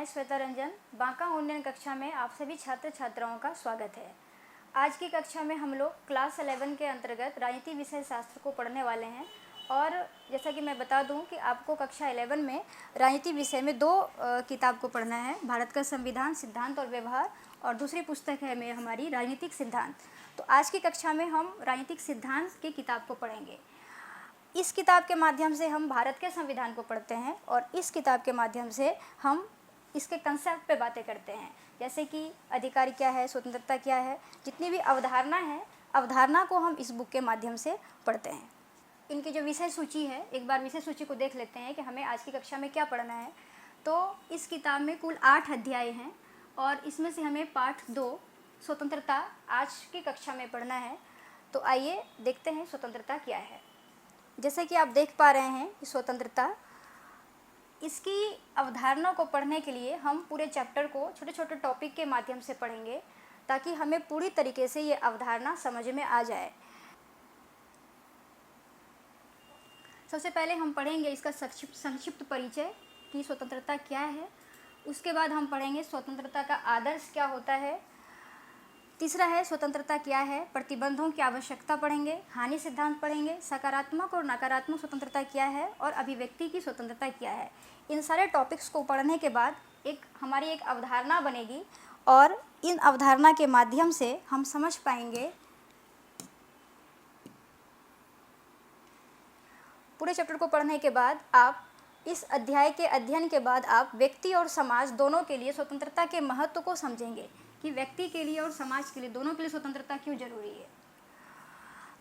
श्वेता रंजन। बांका उन्नयन कक्षा में आप सभी छात्र छात्राओं का स्वागत है। आज की कक्षा में हम लोग क्लास 11 के अंतर्गत राजनीति विषय शास्त्र को पढ़ने वाले हैं। और जैसा कि मैं बता दूं कि आपको कक्षा 11 में राजनीति विषय में दो किताब को पढ़ना है, भारत का संविधान सिद्धांत और व्यवहार, और दूसरी पुस्तक है में हमारी राजनीतिक सिद्धांत। तो आज की कक्षा में हम राजनीतिक सिद्धांत की किताब को पढ़ेंगे। इस किताब के माध्यम से हम भारत के संविधान को पढ़ते हैं और इस किताब के माध्यम से हम इसके कंसेप्ट पे बातें करते हैं, जैसे कि अधिकार क्या है, स्वतंत्रता क्या है, जितनी भी अवधारणा है, अवधारणा को हम इस बुक के माध्यम से पढ़ते हैं। इनकी जो विषय सूची है, एक बार विषय सूची को देख लेते हैं कि हमें आज की कक्षा में क्या पढ़ना है। तो इस किताब में कुल 8 अध्याय हैं और इसमें से हमें पाठ 2 स्वतंत्रता आज की कक्षा में पढ़ना है। तो आइए देखते हैं स्वतंत्रता क्या है। जैसे कि आप देख पा रहे हैं कि स्वतंत्रता, इसकी अवधारणा को पढ़ने के लिए हम पूरे चैप्टर को छोटे छोटे टॉपिक के माध्यम से पढ़ेंगे ताकि हमें पूरी तरीके से ये अवधारणा समझ में आ जाए। सबसे पहले हम पढ़ेंगे इसका संक्षिप्त परिचय कि स्वतंत्रता क्या है। उसके बाद हम पढ़ेंगे स्वतंत्रता का आदर्श क्या होता है। तीसरा है स्वतंत्रता क्या है, प्रतिबंधों की आवश्यकता पढ़ेंगे, हानि सिद्धांत पढ़ेंगे, सकारात्मक और नकारात्मक स्वतंत्रता क्या है और अभिव्यक्ति की स्वतंत्रता क्या है। इन सारे टॉपिक्स को पढ़ने के बाद हमारी एक अवधारणा बनेगी और इन अवधारणा के माध्यम से हम समझ पाएंगे। पूरे चैप्टर को पढ़ने के बाद आप इस अध्याय के अध्ययन के बाद आप व्यक्ति और समाज दोनों के लिए स्वतंत्रता के महत्व को समझेंगे कि व्यक्ति के लिए और समाज के लिए दोनों के लिए स्वतंत्रता क्यों जरूरी है।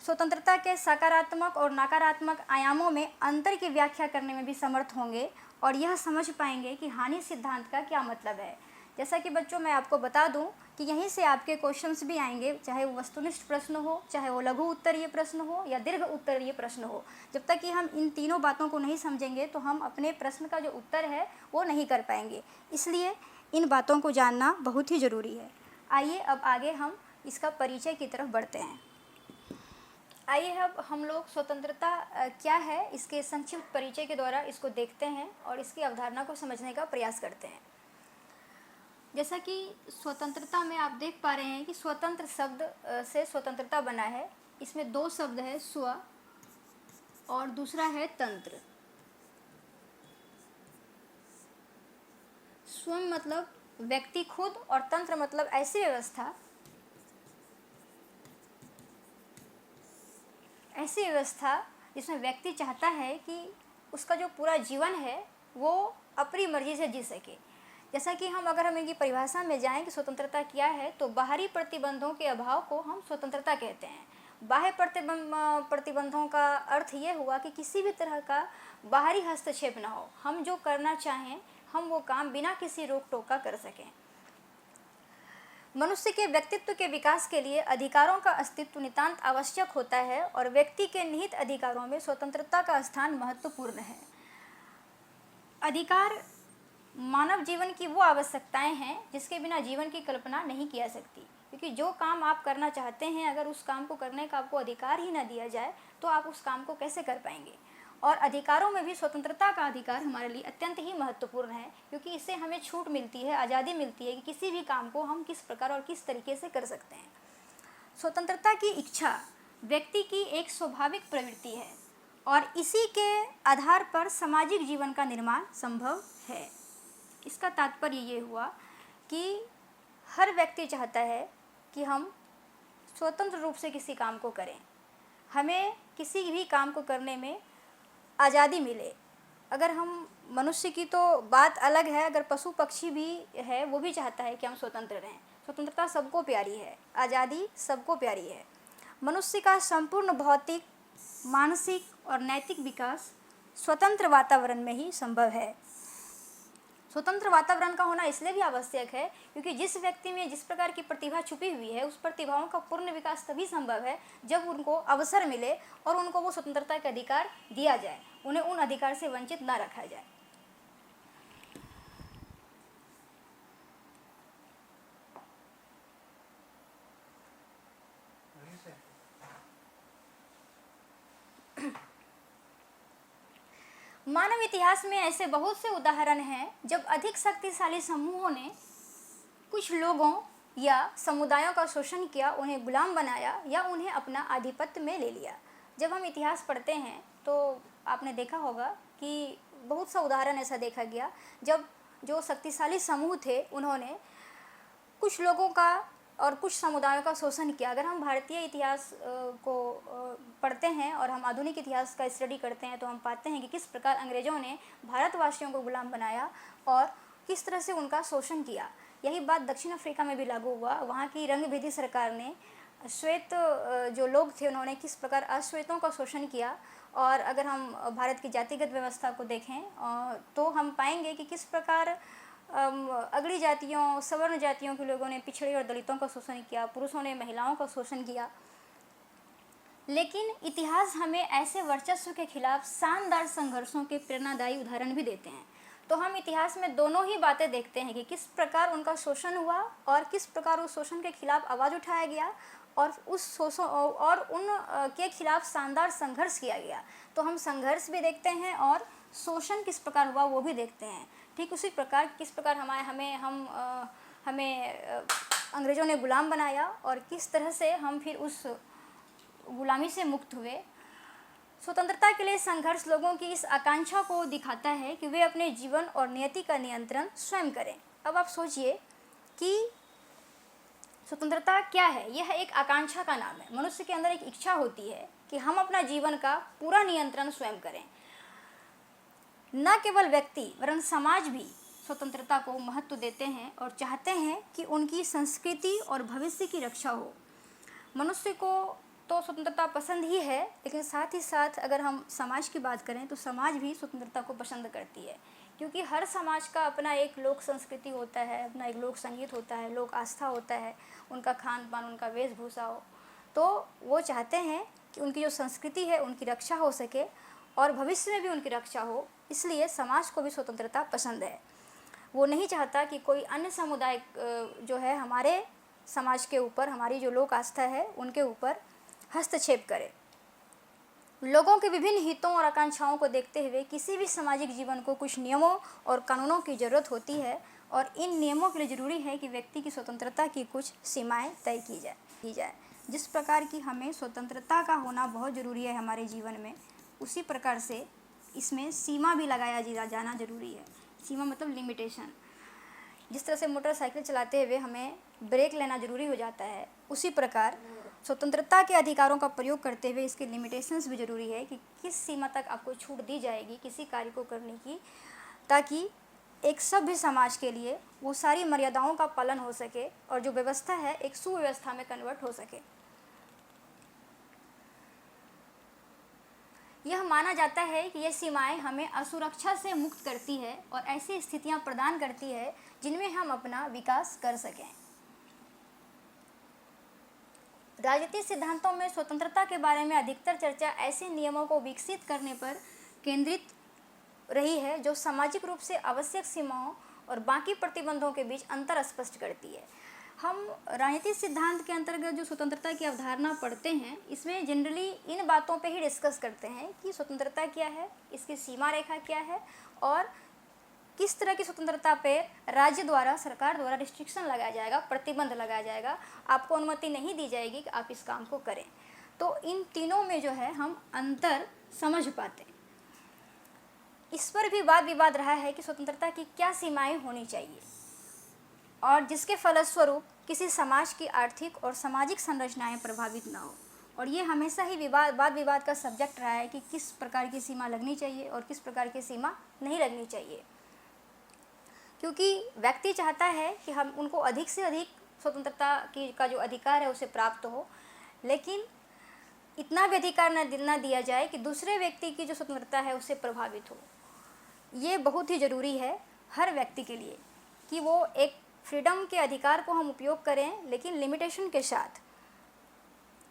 स्वतंत्रता के सकारात्मक और नकारात्मक आयामों में अंतर की व्याख्या करने में भी समर्थ होंगे और यह समझ पाएंगे कि हानि सिद्धांत का क्या मतलब है। जैसा कि बच्चों मैं आपको बता दूं कि यहीं से आपके क्वेश्चंस भी आएंगे, चाहे वो वस्तुनिष्ठ प्रश्न हो, चाहे वो लघु उत्तरीय प्रश्न हो या दीर्घ उत्तरीय प्रश्न हो। जब तक कि हम इन तीनों बातों को नहीं समझेंगे तो हम अपने प्रश्न का जो उत्तर है वो नहीं कर पाएंगे। इसलिए इन बातों को जानना बहुत ही ज़रूरी है। आइए अब आगे हम इसका परिचय की तरफ बढ़ते हैं। आइए अब हम लोग स्वतंत्रता क्या है इसके संक्षिप्त परिचय के द्वारा इसको देखते हैं और इसकी अवधारणा को समझने का प्रयास करते हैं। जैसा कि स्वतंत्रता में आप देख पा रहे हैं कि स्वतंत्र शब्द से स्वतंत्रता बना है। इसमें 2 शब्द है, स्व और दूसरा है तंत्र। स्व मतलब व्यक्ति खुद और तंत्र मतलब ऐसी व्यवस्था जिसमें व्यक्ति चाहता है कि उसका जो पूरा जीवन है वो अपनी मर्जी से जी सके। जैसा कि अगर हम इनकी परिभाषा में जाएं कि स्वतंत्रता क्या है, तो बाहरी प्रतिबंधों के अभाव को हम स्वतंत्रता कहते हैं। बाह्य प्रतिबंधों का अर्थ ये हुआ कि किसी भी तरह का बाहरी हस्तक्षेप ना हो, हम जो करना चाहें हम वो काम बिना किसी रोक टोक का कर सकें। मनुष्य के व्यक्तित्व के विकास के लिए अधिकारों का अस्तित्व नितांत आवश्यक होता है और व्यक्ति के निहित अधिकारों में स्वतंत्रता का स्थान महत्वपूर्ण है। अधिकार मानव जीवन की वो आवश्यकताएं हैं जिसके बिना जीवन की कल्पना नहीं की जा सकती, क्योंकि जो काम आप करना चाहते हैं अगर उस काम को करने का आपको अधिकार ही ना दिया जाए तो आप उस काम को कैसे कर पाएंगे। और अधिकारों में भी स्वतंत्रता का अधिकार हमारे लिए अत्यंत ही महत्वपूर्ण है, क्योंकि इससे हमें छूट मिलती है, आज़ादी मिलती है कि किसी भी काम को हम किस प्रकार और किस तरीके से कर सकते हैं। स्वतंत्रता की इच्छा व्यक्ति की एक स्वाभाविक प्रवृत्ति है और इसी के आधार पर सामाजिक जीवन का निर्माण संभव है। इसका तात्पर्य ये हुआ कि हर व्यक्ति चाहता है कि हम स्वतंत्र रूप से किसी काम को करें, हमें किसी भी काम को करने में आज़ादी मिले। अगर हम मनुष्य की तो बात अलग है, अगर पशु पक्षी भी है वो भी चाहता है कि हम स्वतंत्र रहें। स्वतंत्रता सबको प्यारी है, आज़ादी सबको प्यारी है। मनुष्य का संपूर्ण भौतिक, मानसिक और नैतिक विकास स्वतंत्र वातावरण में ही संभव है। स्वतंत्र वातावरण का होना इसलिए भी आवश्यक है क्योंकि जिस व्यक्ति में जिस प्रकार की प्रतिभा छुपी हुई है उस प्रतिभाओं का पूर्ण विकास तभी संभव है जब उनको अवसर मिले और उनको वो स्वतंत्रता का अधिकार दिया जाए, उन्हें उन अधिकार से वंचित ना रखा जाए। मानव इतिहास में ऐसे बहुत से उदाहरण हैं जब अधिक शक्तिशाली समूहों ने कुछ लोगों या समुदायों का शोषण किया, उन्हें गुलाम बनाया या उन्हें अपना आधिपत्य में ले लिया। जब हम इतिहास पढ़ते हैं तो आपने देखा होगा कि बहुत सा उदाहरण ऐसा देखा गया जब जो शक्तिशाली समूह थे उन्होंने कुछ लोगों का और कुछ समुदायों का शोषण किया। अगर हम भारतीय इतिहास को पढ़ते हैं और हम आधुनिक इतिहास का स्टडी करते हैं तो हम पाते हैं कि किस प्रकार अंग्रेज़ों ने भारतवासियों को गुलाम बनाया और किस तरह से उनका शोषण किया। यही बात दक्षिण अफ्रीका में भी लागू हुआ। वहाँ की रंगभेदी सरकार ने श्वेत जो लोग थे उन्होंने किस प्रकार अश्वेतों का शोषण किया। और अगर हम भारत की जातिगत व्यवस्था को देखें तो हम पाएंगे कि किस प्रकार अगड़ी जातियों, सवर्ण जातियों के लोगों ने पिछड़े और दलितों का शोषण किया, पुरुषों ने महिलाओं का शोषण किया। लेकिन इतिहास हमें ऐसे वर्चस्व के खिलाफ शानदार संघर्षों के प्रेरणादायी उदाहरण भी देते हैं। तो हम इतिहास में दोनों ही बातें देखते हैं कि किस प्रकार उनका शोषण हुआ और किस प्रकार उस शोषण के खिलाफ आवाज़ उठाया गया और उस शोषण और उन के खिलाफ शानदार संघर्ष किया गया। तो हम संघर्ष भी देखते हैं और शोषण किस प्रकार हुआ वो भी देखते हैं। ठीक उसी प्रकार किस प्रकार हमें अंग्रेज़ों ने गुलाम बनाया और किस तरह से हम फिर उस गुलामी से मुक्त हुए। स्वतंत्रता के लिए संघर्ष लोगों की इस आकांक्षा को दिखाता है कि वे अपने जीवन और नियति का नियंत्रण स्वयं करें। अब आप सोचिए कि स्वतंत्रता क्या है। यह एक आकांक्षा का नाम है। मनुष्य के अंदर एक इच्छा होती है कि हम अपना जीवन का पूरा नियंत्रण स्वयं करें। न केवल व्यक्ति वरन समाज भी स्वतंत्रता को महत्व देते हैं और चाहते हैं कि उनकी संस्कृति और भविष्य की रक्षा हो। मनुष्य को तो स्वतंत्रता पसंद ही है, लेकिन साथ ही साथ अगर हम समाज की बात करें तो समाज भी स्वतंत्रता को पसंद करती है, क्योंकि हर समाज का अपना एक लोक संस्कृति होता है, अपना एक लोक संगीत होता है, लोक आस्था होता है, उनका खान पान, उनका वेशभूषा हो। तो वो चाहते हैं कि उनकी जो संस्कृति है उनकी रक्षा हो सके और भविष्य में भी उनकी रक्षा हो। इसलिए समाज को भी स्वतंत्रता पसंद है। वो नहीं चाहता कि कोई अन्य समुदाय जो है हमारे समाज के ऊपर, हमारी जो लोक आस्था है उनके ऊपर हस्तक्षेप करे। लोगों के विभिन्न हितों और आकांक्षाओं को देखते हुए किसी भी सामाजिक जीवन को कुछ नियमों और कानूनों की ज़रूरत होती है और इन नियमों के लिए ज़रूरी है कि व्यक्ति की स्वतंत्रता की कुछ सीमाएं तय की जाए। जिस प्रकार की हमें स्वतंत्रता का होना बहुत ज़रूरी है हमारे जीवन में, उसी प्रकार से इसमें सीमा भी लगाया जाना ज़रूरी है। सीमा मतलब लिमिटेशन। जिस तरह से मोटरसाइकिल चलाते हुए हमें ब्रेक लेना ज़रूरी हो जाता है, उसी प्रकार स्वतंत्रता के अधिकारों का प्रयोग करते हुए इसके लिमिटेशंस भी ज़रूरी है कि किस सीमा तक आपको छूट दी जाएगी किसी कार्य को करने की, ताकि एक सभ्य समाज के लिए वो सारी मर्यादाओं का पालन हो सके और जो व्यवस्था है एक सुव्यवस्था में कन्वर्ट हो सके। यह माना जाता है कि ये सीमाएं हमें असुरक्षा से मुक्त करती है और ऐसी स्थितियां प्रदान करती है जिनमें हम अपना विकास कर सकें। राजनीतिक सिद्धांतों में स्वतंत्रता के बारे में अधिकतर चर्चा ऐसे नियमों को विकसित करने पर केंद्रित रही है जो सामाजिक रूप से आवश्यक सीमाओं और बाकी प्रतिबंधों के बीच अंतर स्पष्ट करती है। हम राजनीतिक सिद्धांत के अंतर्गत जो स्वतंत्रता की अवधारणा पढ़ते हैं, इसमें जनरली इन बातों पे ही डिस्कस करते हैं कि स्वतंत्रता क्या है, इसकी सीमा रेखा क्या है और किस तरह की स्वतंत्रता पे राज्य द्वारा, सरकार द्वारा रिस्ट्रिक्शन लगाया जाएगा, प्रतिबंध लगाया जाएगा, आपको अनुमति नहीं दी जाएगी कि आप इस काम को करें। तो इन तीनों में जो है हम अंतर समझ पाते हैं। इस पर भी वाद विवाद रहा है कि स्वतंत्रता की क्या सीमाएं होनी चाहिए और जिसके फलस्वरूप किसी समाज की आर्थिक और सामाजिक संरचनाएं प्रभावित ना हो। और ये हमेशा ही वाद विवाद का सब्जेक्ट रहा है कि किस प्रकार की सीमा लगनी चाहिए और किस प्रकार की सीमा नहीं लगनी चाहिए, क्योंकि व्यक्ति चाहता है कि हम उनको अधिक से अधिक स्वतंत्रता का जो अधिकार है उसे प्राप्त हो, लेकिन इतना भी अधिकार न दिया जाए कि दूसरे व्यक्ति की जो स्वतंत्रता है उससे प्रभावित हो। ये बहुत ही ज़रूरी है हर व्यक्ति के लिए कि वो एक फ्रीडम के अधिकार को हम उपयोग करें, लेकिन लिमिटेशन के साथ।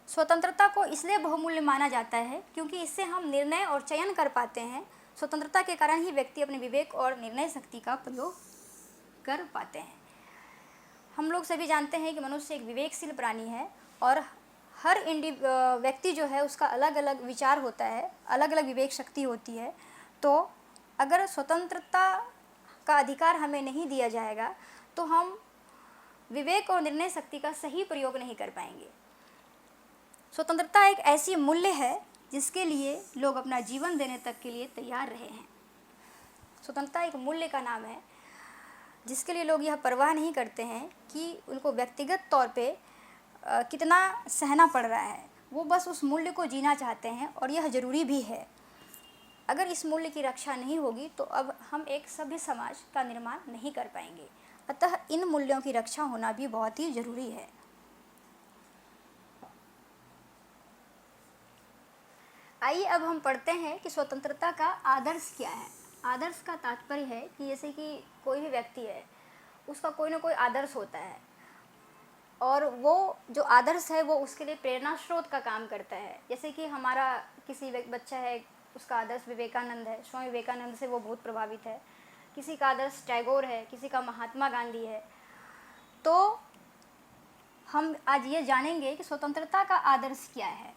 स्वतंत्रता को इसलिए बहुमूल्य माना जाता है क्योंकि इससे हम निर्णय और चयन कर पाते हैं। स्वतंत्रता के कारण ही व्यक्ति अपने विवेक और निर्णय शक्ति का प्रयोग कर पाते हैं। हम लोग सभी जानते हैं कि मनुष्य एक विवेकशील प्राणी है और हर व्यक्ति जो है उसका अलग अलग विचार होता है, अलग अलग विवेक शक्ति होती है। तो अगर स्वतंत्रता का अधिकार हमें नहीं दिया जाएगा तो हम विवेक और निर्णय शक्ति का सही प्रयोग नहीं कर पाएंगे। स्वतंत्रता एक ऐसी मूल्य है जिसके लिए लोग अपना जीवन देने तक के लिए तैयार रहे हैं। स्वतंत्रता एक मूल्य का नाम है जिसके लिए लोग यह परवाह नहीं करते हैं कि उनको व्यक्तिगत तौर पे कितना सहना पड़ रहा है, वो बस उस मूल्य को जीना चाहते हैं और यह ज़रूरी भी है। अगर इस मूल्य की रक्षा नहीं होगी तो अब हम एक सभ्य समाज का निर्माण नहीं कर पाएंगे। अतः इन मूल्यों की रक्षा होना भी बहुत ही ज़रूरी है। आइए अब हम पढ़ते हैं कि स्वतंत्रता का आदर्श क्या है। आदर्श का तात्पर्य है कि जैसे कि कोई भी व्यक्ति है, उसका कोई ना कोई आदर्श होता है और वो जो आदर्श है वो उसके लिए प्रेरणा स्रोत का काम करता है। जैसे कि हमारा किसी बच्चा है, उसका आदर्श विवेकानंद है, स्वामी विवेकानंद से वो बहुत प्रभावित है। किसी का आदर्श टैगोर है, किसी का महात्मा गांधी है। तो हम आज ये जानेंगे कि स्वतंत्रता का आदर्श क्या है।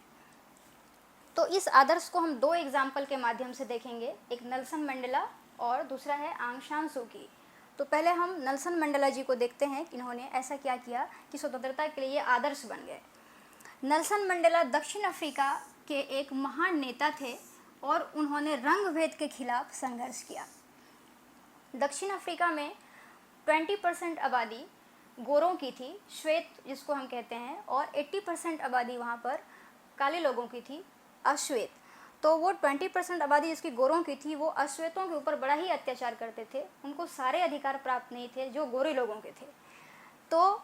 तो इस आदर्श को हम दो एग्जाम्पल के माध्यम से देखेंगे, एक नेल्सन मंडेला और दूसरा है आंग सान सू की। तो पहले हम नेल्सन मंडेला जी को देखते हैं कि इन्होंने ऐसा क्या किया कि स्वतंत्रता के लिए आदर्श बन गए। नेल्सन मंडेला दक्षिण अफ्रीका के एक महान नेता थे और उन्होंने रंग भेद के खिलाफ संघर्ष किया। दक्षिण अफ्रीका में 20% आबादी गोरों की थी, श्वेत जिसको हम कहते हैं, और 80% आबादी वहाँ पर काले लोगों की थी, अश्वेत। तो वो 20% आबादी जिसकी गोरों की थी वो अश्वेतों के ऊपर बड़ा ही अत्याचार करते थे। उनको सारे अधिकार प्राप्त नहीं थे जो गोरे लोगों के थे। तो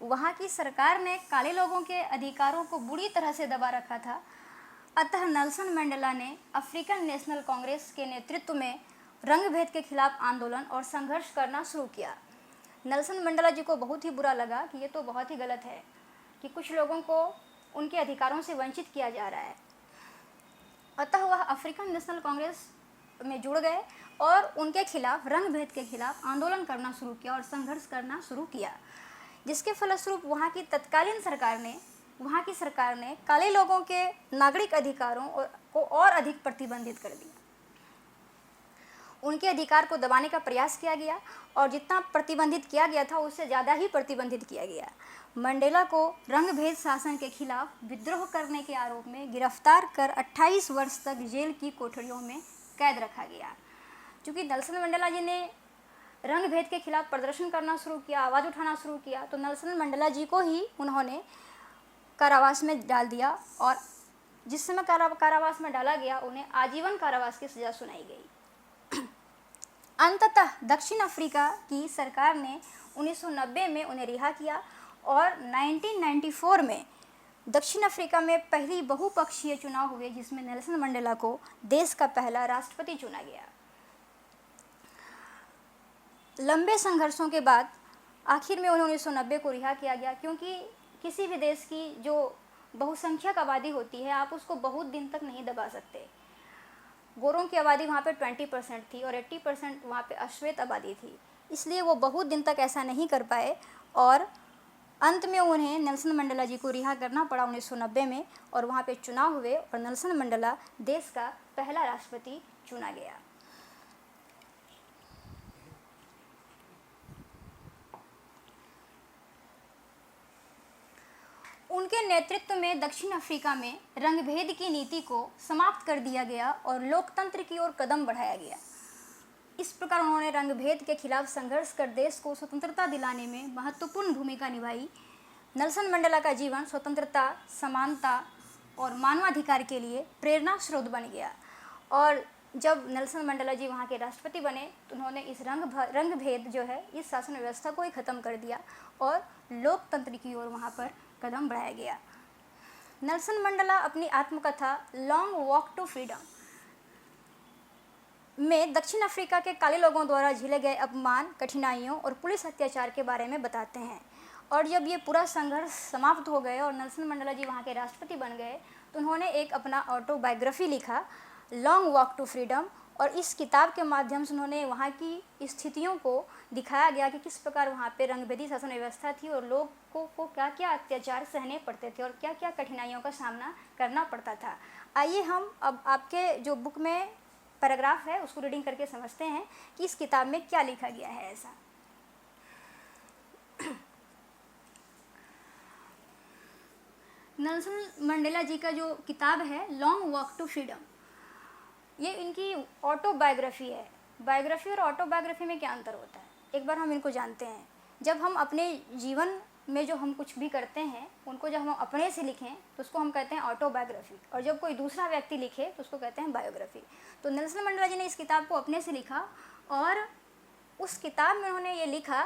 वहाँ की सरकार ने काले लोगों के अधिकारों को बुरी तरह से दबा रखा था। अतः नेल्सन मंडेला ने अफ्रीकन नेशनल कांग्रेस के नेतृत्व में रंग भेद के खिलाफ आंदोलन और संघर्ष करना शुरू किया। नेल्सन मंडेला जी को बहुत ही बुरा लगा कि ये तो बहुत ही गलत है कि कुछ लोगों को उनके अधिकारों से वंचित किया जा रहा है। अतः वह अफ्रीकन नेशनल कांग्रेस में जुड़ गए और उनके खिलाफ, रंग भेद के खिलाफ आंदोलन करना शुरू किया और संघर्ष करना शुरू किया, जिसके फलस्वरूप वहाँ की तत्कालीन सरकार ने काले लोगों के नागरिक अधिकारों को और अधिक प्रतिबंधित कर दिया। उनके अधिकार को दबाने का प्रयास किया गया और जितना प्रतिबंधित किया गया था उससे ज़्यादा ही प्रतिबंधित किया गया। मंडेला को रंग भेद शासन के खिलाफ विद्रोह करने के आरोप में गिरफ्तार कर 28 वर्ष तक जेल की कोठरियों में कैद रखा गया। क्योंकि नेल्सन मंडेला जी ने रंग भेद के खिलाफ प्रदर्शन करना शुरू किया, आवाज़ उठाना शुरू किया, तो नेल्सन मंडेला जी को ही उन्होंने कारावास में डाल दिया और जिस समय कारावास में डाला गया उन्हें आजीवन कारावास की सज़ा सुनाई गई। अंततः दक्षिण अफ्रीका की सरकार ने 1990 में उन्हें रिहा किया और 1994 में दक्षिण अफ्रीका में पहली बहुपक्षीय चुनाव हुए जिसमें नेल्सन मंडेला को देश का पहला राष्ट्रपति चुना गया। लंबे संघर्षों के बाद आखिर में उन्हें 1990 को रिहा किया गया, क्योंकि किसी भी देश की जो बहुसंख्यक आबादी होती है आप उसको बहुत दिन तक नहीं दबा सकते। गोरों की आबादी वहाँ पे 20% थी और 80% वहाँ पे अश्वेत आबादी थी, इसलिए वो बहुत दिन तक ऐसा नहीं कर पाए और अंत में उन्हें नेल्सन मंडेला जी को रिहा करना पड़ा 1990 में और वहाँ पे चुनाव हुए और नेल्सन मंडेला देश का पहला राष्ट्रपति चुना गया। उनके नेतृत्व में दक्षिण अफ्रीका में रंगभेद की नीति को समाप्त कर दिया गया और लोकतंत्र की ओर कदम बढ़ाया गया। इस प्रकार उन्होंने रंगभेद के खिलाफ संघर्ष कर देश को स्वतंत्रता दिलाने में महत्वपूर्ण भूमिका निभाई। नेल्सन मंडेला का जीवन स्वतंत्रता, समानता और मानवाधिकार के लिए प्रेरणा स्रोत बन गया और जब नेल्सन मंडेला जी वहाँ के राष्ट्रपति बने तो उन्होंने इस रंग भेद जो है इस शासन व्यवस्था को ही ख़त्म कर दिया और लोकतंत्र की ओर वहाँ पर कदम बढ़ाया गया। नेल्सन मंडेला अपनी आत्मकथा लॉन्ग वॉक टू फ्रीडम में दक्षिण अफ्रीका के काले लोगों द्वारा झेले गए अपमान, कठिनाइयों और पुलिस अत्याचार के बारे में बताते हैं। और जब ये पूरा संघर्ष समाप्त हो गए और नेल्सन मंडेला जी वहाँ के राष्ट्रपति बन गए तो उन्होंने एक अपना ऑटोबायोग्राफी लिखा, लॉन्ग वॉक टू फ्रीडम, और इस किताब के माध्यम से उन्होंने वहाँ की स्थितियों को दिखाया गया कि किस प्रकार वहाँ पे रंगभेदी शासन व्यवस्था थी और लोगों को क्या क्या अत्याचार सहने पड़ते थे और क्या क्या कठिनाइयों का सामना करना पड़ता था। आइए हम अब आपके जो बुक में पैराग्राफ है उसको रीडिंग करके समझते हैं कि इस किताब में क्या लिखा गया है ऐसा। नेल्सन मंडेला जी का जो किताब है लॉन्ग वॉक टू फ्रीडम, ये इनकी ऑटोबायोग्राफी है। बायोग्राफी और ऑटोबायोग्राफी में क्या अंतर होता है, एक बार हम इनको जानते हैं। जब हम अपने जीवन में जो हम कुछ भी करते हैं उनको जब हम अपने से लिखें तो उसको हम कहते हैं ऑटोबायोग्राफी, और जब कोई दूसरा व्यक्ति लिखे तो उसको कहते हैं बायोग्राफी। तो नेल्सन मंडेला जी ने इस किताब को अपने से लिखा, और उस किताब में उन्होंने ये लिखा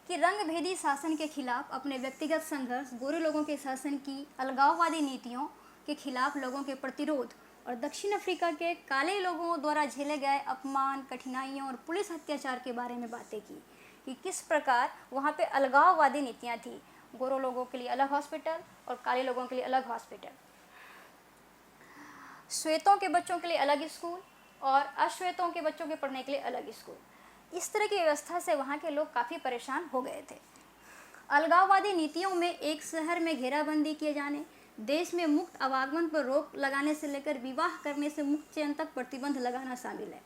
कि रंगभेदी शासन के खिलाफ अपने व्यक्तिगत संघर्ष, गोरे लोगों के शासन की अलगाववादी नीतियों के खिलाफ लोगों के प्रतिरोध, और दक्षिण अफ्रीका के काले लोगों द्वारा झेले गए अपमान, कठिनाइयों और पुलिस अत्याचार के बारे में बातें की कि किस प्रकार वहाँ पे अलगाववादी नीतियाँ थी। गोरों लोगों के लिए अलग हॉस्पिटल और काले लोगों के लिए अलग हॉस्पिटल, श्वेतों के बच्चों के लिए अलग स्कूल और अश्वेतों के बच्चों के पढ़ने के लिए अलग स्कूल। इस तरह की व्यवस्था से वहाँ के लोग काफ़ी परेशान हो गए थे। अलगाववादी नीतियों में एक शहर में घेराबंदी किए जाने, देश में मुक्त आवागमन पर रोक लगाने से लेकर विवाह करने से मुक्त चयन तक प्रतिबंध लगाना शामिल है।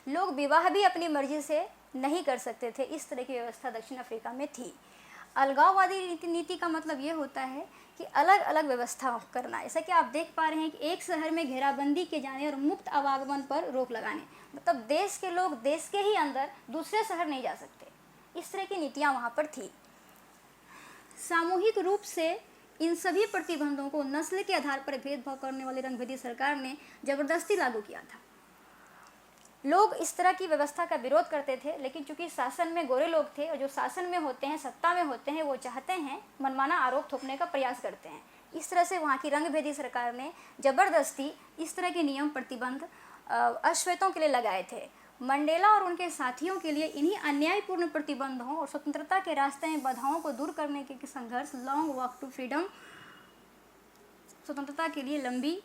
लोग विवाह भी अपनी मर्जी से नहीं कर सकते थे, इस तरह की व्यवस्था दक्षिण अफ्रीका में थी। अलगाववादी नीति का मतलब ये होता है कि अलग अलग व्यवस्था करना। ऐसा कि आप देख पा रहे हैं कि एक शहर में घेराबंदी किए जाने और मुक्त आवागमन पर रोक लगाने, मतलब देश के लोग देश के ही अंदर दूसरे शहर नहीं जा सकते, इस तरह की नीतियाँ वहाँ पर थी। सामूहिक रूप से इन सभी प्रतिबंधों को नस्ल के आधार पर भेदभाव करने वाली रंगभेदी सरकार ने जबरदस्ती लागू किया था। लोग इस तरह की व्यवस्था का विरोध करते थे, लेकिन चूंकि शासन में गोरे लोग थे और जो शासन में होते हैं, सत्ता में होते हैं, वो चाहते हैं मनमाना आरोप थोपने का प्रयास करते हैं। इस तरह से वहाँ की रंगभेदी सरकार ने जबरदस्ती इस तरह के नियम प्रतिबंध अश्वेतों के लिए लगाए थे। मंडेला और उनके साथियों के लिए इन्हीं अन्यायपूर्ण प्रतिबंधों और स्वतंत्रता के रास्ते में बाधाओं को दूर करने के संघर्ष, लॉन्ग वॉक टू फ्रीडम, स्वतंत्रता के लिए लंबी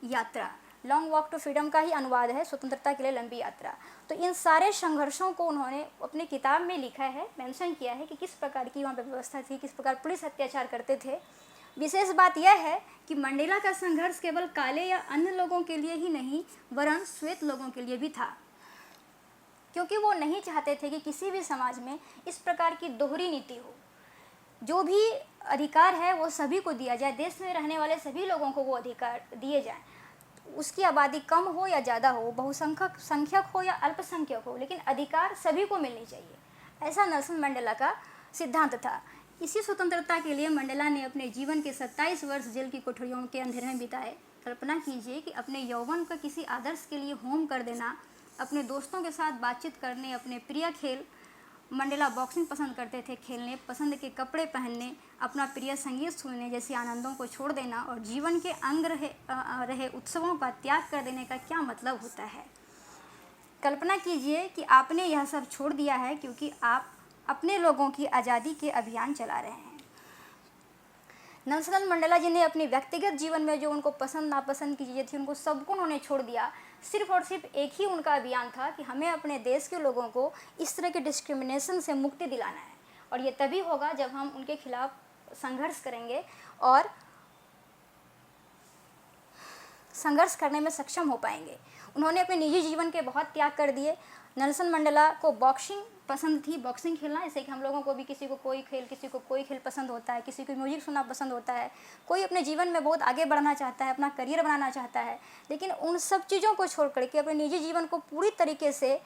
यात्रा, लॉन्ग वॉक टू फ्रीडम का ही अनुवाद है स्वतंत्रता के लिए लंबी यात्रा। तो इन सारे संघर्षों को उन्होंने अपनी किताब में लिखा है, मेंशन किया है कि किस प्रकार की वहाँ पर व्यवस्था थी, किस प्रकार पुलिस अत्याचार करते थे। विशेष बात यह है कि मंडेला का संघर्ष केवल काले या अन्य लोगों के लिए ही नहीं वरन श्वेत लोगों के लिए भी था, क्योंकि वो नहीं चाहते थे कि किसी भी समाज में इस प्रकार की दोहरी नीति हो। जो भी अधिकार है वो सभी को दिया जाए, देश में रहने वाले सभी लोगों को वो अधिकार दिए जाएं, उसकी आबादी कम हो या ज़्यादा हो, बहुसंख्यक हो या अल्पसंख्यक हो, लेकिन अधिकार सभी को मिलनी चाहिए। ऐसा नेल्सन मंडेला का सिद्धांत था। इसी स्वतंत्रता के लिए मंडेला ने अपने जीवन के 27 वर्ष जेल की कोठरियों के अंधेरे में बिताए। कल्पना कीजिए कि अपने यौवन का किसी आदर्श के लिए होम कर देना, अपने दोस्तों के साथ बातचीत करने, अपने प्रिय खेल, मंडेला बॉक्सिंग पसंद करते थे, खेलने, पसंद के कपड़े पहनने, अपना प्रिय संगीत सुनने जैसे आनंदों को छोड़ देना और जीवन के अंग रहे उत्सवों का त्याग कर देने का क्या मतलब होता है। कल्पना कीजिए कि आपने यह सब छोड़ दिया है क्योंकि आप अपने लोगों की आज़ादी के अभियान चला रहे हैं। नेल्सन मंडेला जी ने अपने व्यक्तिगत जीवन में जो उनको पसंद नापसंद की चीज़ें थी उनको सबको उन्होंने छोड़ दिया। सिर्फ और सिर्फ एक ही उनका अभियान था कि हमें अपने देश के लोगों को इस तरह के डिस्क्रिमिनेशन से मुक्ति दिलाना है, और ये तभी होगा जब हम उनके खिलाफ संघर्ष करेंगे और संघर्ष करने में सक्षम हो पाएंगे। उन्होंने अपने निजी जीवन के बहुत त्याग कर दिए। नेल्सन मंडेला को बॉक्सिंग पसंद थी, बॉक्सिंग खेलना, जैसे कि हम लोगों को भी किसी को कोई खेल पसंद होता है, किसी को म्यूजिक सुनना पसंद होता है, कोई अपने जीवन में बहुत आगे बढ़ना चाहता है, अपना करियर बनाना चाहता है, लेकिन उन सब चीज़ों को छोड़ करके अपने निजी जीवन को पूरी तरीके से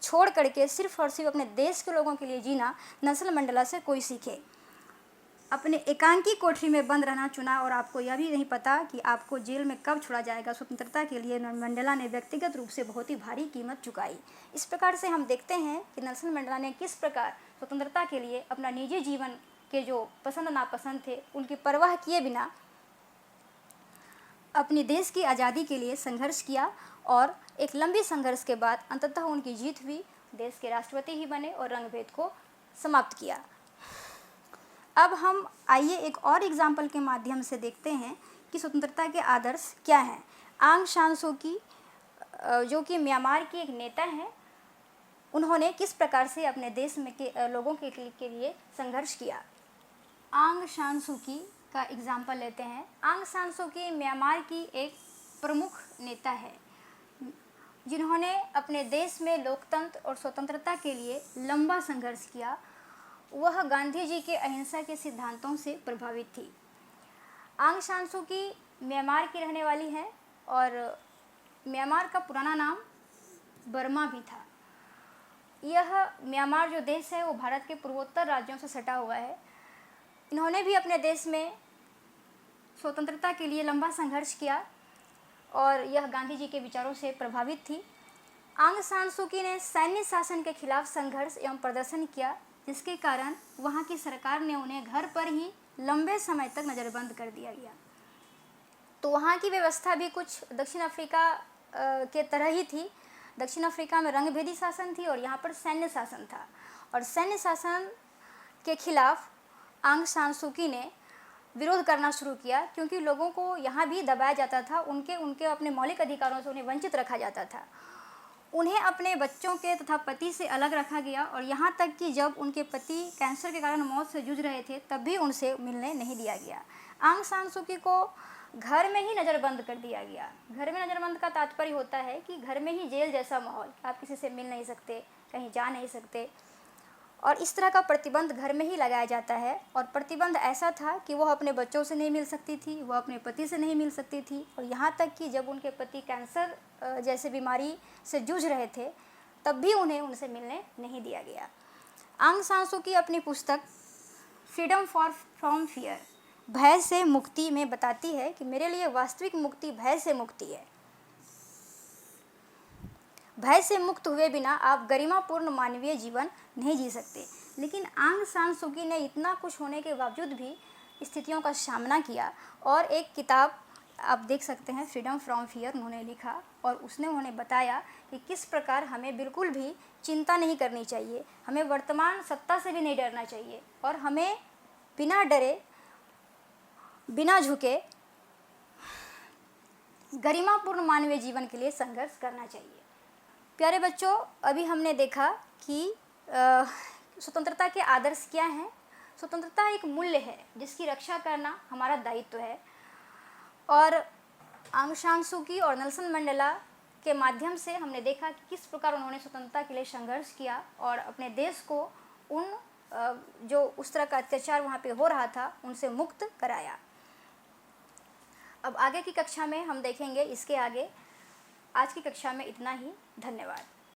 छोड़ करके सिर्फ और सिर्फ अपने देश के लोगों के लिए जीना नेल्सन मंडेला से कोई सीखे। अपने एकांकी कोठरी में बंद रहना चुना और आपको यह भी नहीं पता कि आपको जेल में कब छोड़ा जाएगा। स्वतंत्रता के लिए मंडेला ने व्यक्तिगत रूप से बहुत ही भारी कीमत चुकाई। इस प्रकार से हम देखते हैं कि नेल्सन मंडेला ने किस प्रकार स्वतंत्रता के लिए अपना निजी जीवन के जो पसंद नापसंद थे उनकी परवाह किए बिना अपनी देश की आज़ादी के लिए संघर्ष किया, और एक लंबी संघर्ष के बाद अंततः उनकी जीत हुई, देश के राष्ट्रपति ही बने और रंगभेद को समाप्त किया। अब हम आइए एक और एग्जाम्पल के माध्यम से देखते हैं कि स्वतंत्रता के आदर्श क्या हैं। आंग सान सू की, जो कि म्यांमार की एक नेता हैं, उन्होंने किस प्रकार से अपने देश में के लोगों के लिए संघर्ष किया। आंग सान सू की का एग्जाम्पल लेते हैं। आंग सान सू की म्यांमार की एक प्रमुख नेता है। जिन्होंने अपने देश में लोकतंत्र और स्वतंत्रता के लिए लंबा संघर्ष किया, वह गांधी जी के अहिंसा के सिद्धांतों से प्रभावित थी। आंग सान सू की म्यांमार की रहने वाली हैं और म्यांमार का पुराना नाम बर्मा भी था। यह म्यांमार जो देश है वो भारत के पूर्वोत्तर राज्यों से सटा हुआ है। इन्होंने भी अपने देश में स्वतंत्रता के लिए लंबा संघर्ष किया और यह गांधी जी के विचारों से प्रभावित थी। आंग सान सू की ने सैन्य शासन के खिलाफ संघर्ष एवं प्रदर्शन किया, जिसके कारण वहाँ की सरकार ने उन्हें घर पर ही लंबे समय तक नज़रबंद कर दिया गया। तो वहाँ की व्यवस्था भी कुछ दक्षिण अफ्रीका के तरह ही थी। दक्षिण अफ्रीका में रंगभेदी शासन थी और यहाँ पर सैन्य शासन था, और सैन्य शासन के खिलाफ आंग सान सू की ने विरोध करना शुरू किया, क्योंकि लोगों को यहाँ भी दबाया जाता था, उनके अपने मौलिक अधिकारों से उन्हें वंचित रखा जाता था। उन्हें अपने बच्चों के तथा पति से अलग रखा गया और यहाँ तक कि जब उनके पति कैंसर के कारण मौत से जूझ रहे थे तब भी उनसे मिलने नहीं दिया गया। आंग सान सू की को घर में ही नज़रबंद कर दिया गया। घर में नज़रबंद का तात्पर्य होता है कि घर में ही जेल जैसा माहौल, आप किसी से मिल नहीं सकते, कहीं जा नहीं सकते, और इस तरह का प्रतिबंध घर में ही लगाया जाता है। और प्रतिबंध ऐसा था कि वह अपने बच्चों से नहीं मिल सकती थी, वह अपने पति से नहीं मिल सकती थी, और यहाँ तक कि जब उनके पति कैंसर जैसे बीमारी से जूझ रहे थे तब भी उन्हें उनसे मिलने नहीं दिया गया। आंग सान सू की अपनी पुस्तक फ्रीडम फ्रॉम फियर, भय से मुक्ति में बताती है कि मेरे लिए वास्तविक मुक्ति भय से मुक्ति है। भय से मुक्त हुए बिना आप गरिमापूर्ण मानवीय जीवन नहीं जी सकते। लेकिन आंग सान सू की ने इतना कुछ होने के बावजूद भी स्थितियों का सामना किया और एक किताब आप देख सकते हैं, फ्रीडम फ्रॉम फियर, उन्होंने लिखा और उसने उन्हें बताया कि किस प्रकार हमें बिल्कुल भी चिंता नहीं करनी चाहिए, हमें वर्तमान सत्ता से भी नहीं डरना चाहिए और हमें बिना डरे बिना झुके गरिमापूर्ण मानवीय जीवन के लिए संघर्ष करना चाहिए। प्यारे बच्चों, अभी हमने देखा कि स्वतंत्रता के आदर्श क्या हैं। स्वतंत्रता एक मूल्य है जिसकी रक्षा करना हमारा दायित्व है, और आंग सान सू की और नेल्सन मंडेला के माध्यम से हमने देखा कि किस प्रकार उन्होंने स्वतंत्रता के लिए संघर्ष किया और अपने देश को उन जो उस तरह का अत्याचार वहाँ पे हो रहा था उनसे मुक्त कराया। अब आगे की कक्षा में हम देखेंगे इसके आगे। आज की कक्षा में इतना ही। धन्यवाद।